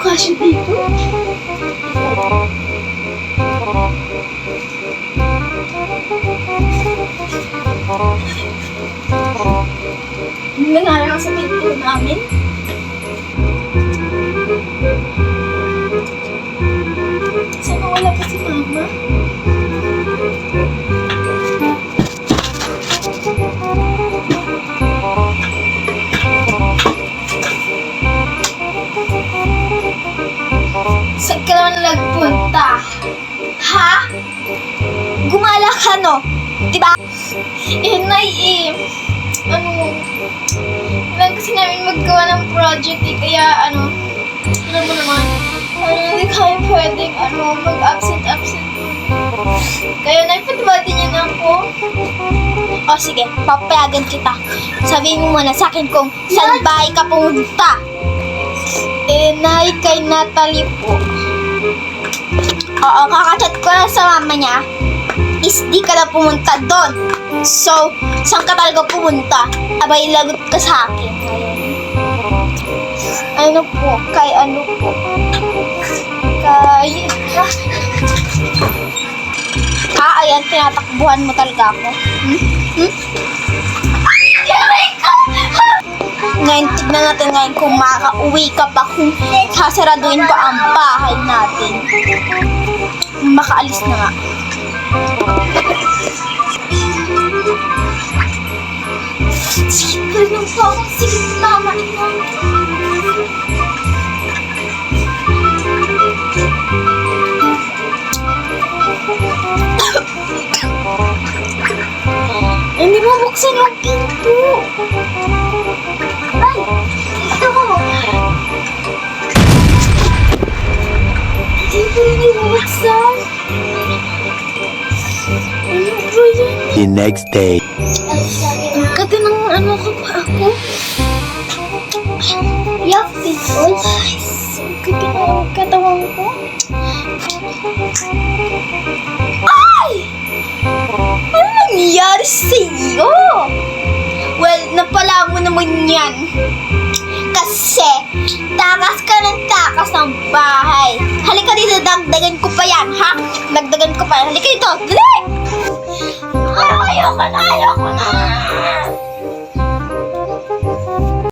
kasya dito? Nangyari ako sa pinto namin. Sana wala pa si Mama? Saan ka naman nagpunta? Ha? Gumala ka, no? Diba? Nay, kailangan kasi namin maggawa ng project, kaya, alam mo naman, hindi kami pwedeng, mag-absent. Kaya, naipatawadi niya na ako. O, sige, papayagan kita. Sabihin mo muna sa akin kung saan bahay ka pumunta. Nay, kay Natalie po. Oo, kakachat ko lang sa mama niya. Is di ka na pumunta doon. So, saan ka talaga pumunta? Abay, lagot ka sa akin. Ano po? Kay ano po? Kay... ayan, tinatakbuhan mo talaga ako. Ngayon, tignan natin ngayon kung makaka-uwi ka pa, kung sasaraduin ko ang bahay natin. Makaalis na nga. Sige lang po ako. Sige, Mama. Hindi mo buksan yung pinto. Ay, ito. Hindi mo buksan. Ano ba yan? The next day. Ang kati ng ko pa ako. Yapit. Oy, ang kati ng katawan ko. Ay! Ano nangyari sa'yo? Well, napala mo naman yan. Kasi, takas ka ng bahay. Halika dito, dagdagan ko pa yan, ha? Dagdagan ko pa yan. Halika dito, dali! Ayoko na!